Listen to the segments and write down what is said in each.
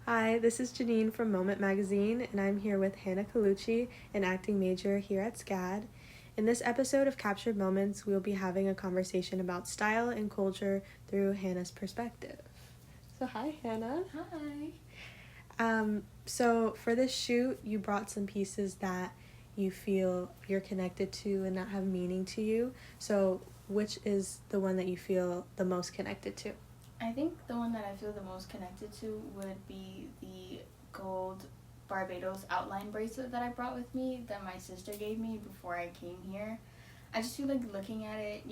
Hi, this is Janine from Moment Magazine, and I'm here with Hannah Colucci, an acting major here at SCAD. In this episode of Captured Moments, we'll be having a conversation about style and culture through Hannah's perspective. So, hi, Hannah. Hi. So for this shoot, you brought some pieces that you feel you're connected to and that have meaning to you. So, which is the one that you feel the most connected to? I think the one that I feel the most connected to would be the gold Barbados outline bracelet that I brought with me that my sister gave me before I came here. I just feel like looking at it,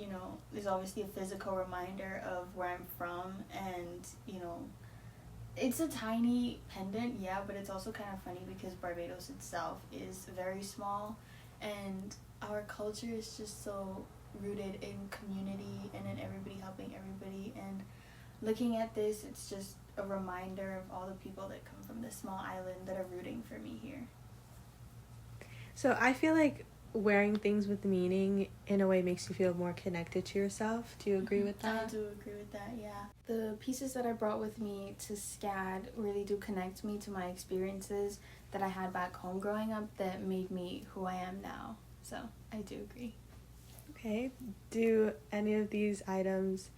is obviously a physical reminder of where I'm from, and, it's a tiny pendant, yeah, but it's also kind of funny because Barbados itself is very small, and our culture is just so rooted in community and in everybody helping everybody, and looking at this, it's just a reminder of all the people that come from this small island that are rooting for me here. So I feel like wearing things with meaning in a way makes you feel more connected to yourself. Do you agree with that? I do agree with that, yeah. The pieces that I brought with me to SCAD really do connect me to my experiences that I had back home growing up that made me who I am now. So I do agree. Okay. Do any of these items,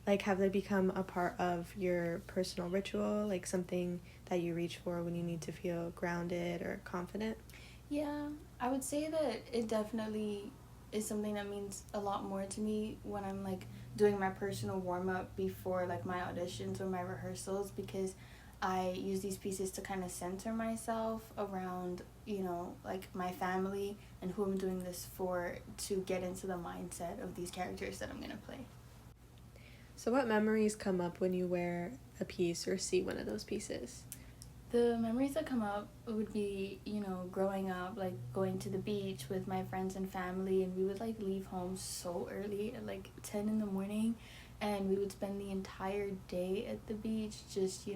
have they become a part of your personal ritual, like something that you reach for when you need to feel grounded or confident? Yeah, I would say that it definitely is something that means a lot more to me when I'm doing my personal warm-up before my auditions or my rehearsals, because I use these pieces to kind of center myself around my family and who I'm doing this for, to get into the mindset of these characters that I'm gonna play. So what memories come up when you wear a piece or see one of those pieces? The memories that come up would be, growing up, going to the beach with my friends and family, and we would leave home so early at 10 in the morning, and we would spend the entire day at the beach just,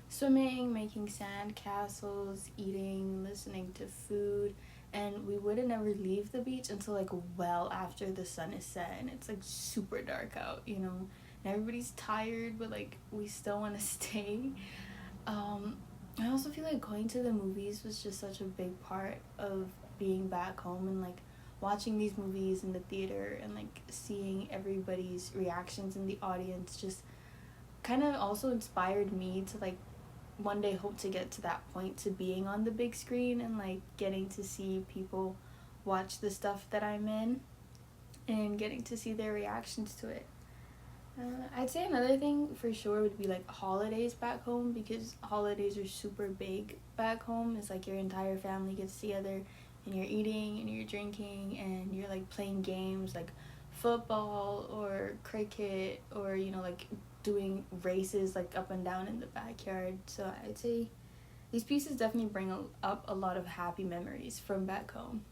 swimming, making sand castles, eating, listening to food, and we wouldn't ever leave the beach until well after the sun is set and it's super dark out, and everybody's tired, but we still want to stay. I also feel like going to the movies was just such a big part of being back home, and watching these movies in the theater and seeing everybody's reactions in the audience just kind of also inspired me to one day hope to get to that point, to being on the big screen and getting to see people watch the stuff that I'm in and getting to see their reactions to it. I'd say another thing for sure would be holidays back home, because holidays are super big back home. It's your entire family gets together and you're eating and you're drinking and you're playing games football or cricket, or doing races up and down in the backyard. So I'd say these pieces definitely bring up a lot of happy memories from back home.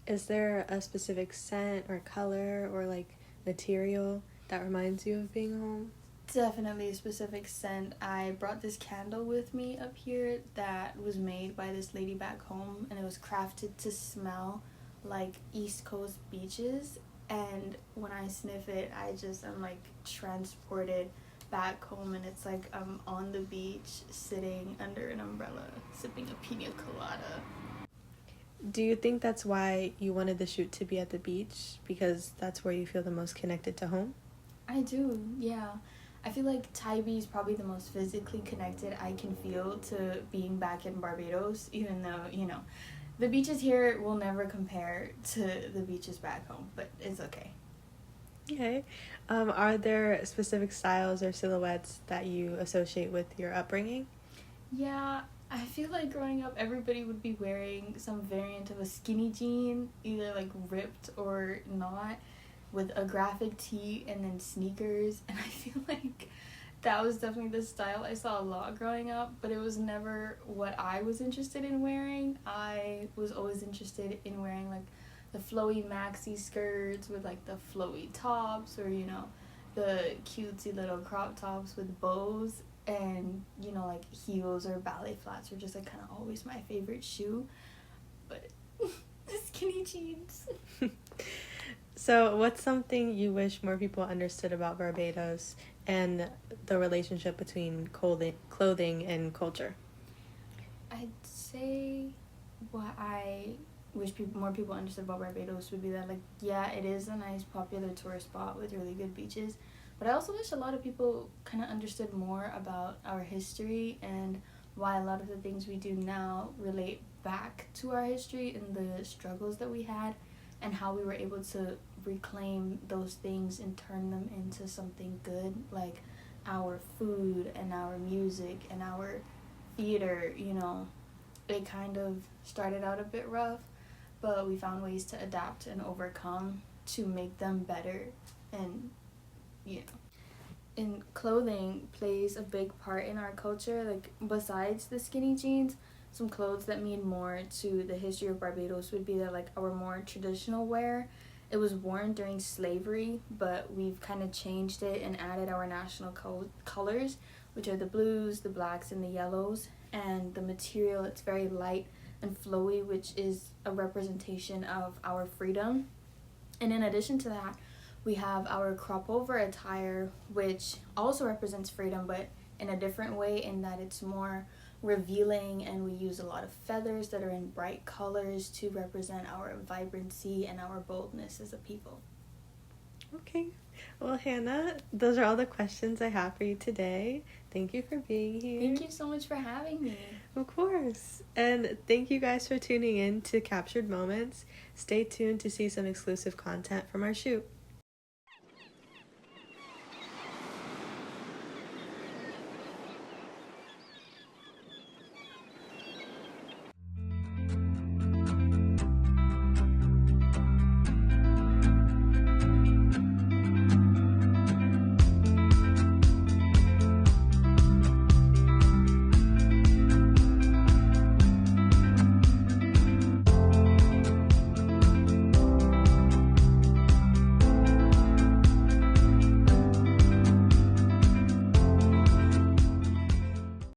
Is there a specific scent or color or material that reminds you of being home? Definitely a specific scent. I brought this candle with me up here that was made by this lady back home, and it was crafted to smell like East Coast beaches, and when I sniff it, I'm transported back home, and it's I'm on the beach sitting under an umbrella sipping a pina colada. Do you think that's why you wanted the shoot to be at the beach? Because that's where you feel the most connected to home? I do, yeah. I feel like Tybee is probably the most physically connected I can feel to being back in Barbados, even though, the beaches here will never compare to the beaches back home, but it's okay. Okay. Are there specific styles or silhouettes that you associate with your upbringing? Yeah, I feel like growing up, everybody would be wearing some variant of a skinny jean, either ripped or not, with a graphic tee and then sneakers, and I feel like that was definitely the style I saw a lot growing up, but it was never what I was interested in wearing. I was always interested in wearing the flowy maxi skirts with the flowy tops, or the cutesy little crop tops with bows, and heels or ballet flats were just kind of always my favorite shoe, but the skinny jeans. So what's something you wish more people understood about Barbados and the relationship between clothing and culture? I'd say what I wish more people understood about Barbados would be that, like, yeah, it is a nice, popular tourist spot with really good beaches, but I also wish a lot of people kind of understood more about our history and why a lot of the things we do now relate back to our history and the struggles that we had, and how we were able to reclaim those things and turn them into something good, like our food and our music and our theater. It kind of started out a bit rough, but we found ways to adapt and overcome to make them better. And and clothing plays a big part in our culture. Like, besides the skinny jeans, some clothes that mean more to the history of Barbados would be that, like, our more traditional wear. It was worn during slavery, but we've kind of changed it and added our national colors, which are the blues, the blacks, and the yellows. And the material, it's very light and flowy, which is a representation of our freedom. And in addition to that, we have our crop over attire, which also represents freedom, but in a different way, in that it's more revealing, and we use a lot of feathers that are in bright colors to represent our vibrancy and our boldness as a people. Okay. Well, Hannah, those are all the questions I have for you today. Thank you for being here. Thank you so much for having me. Of course. And thank you guys for tuning in to Captured Moments. Stay tuned to see some exclusive content from our shoot.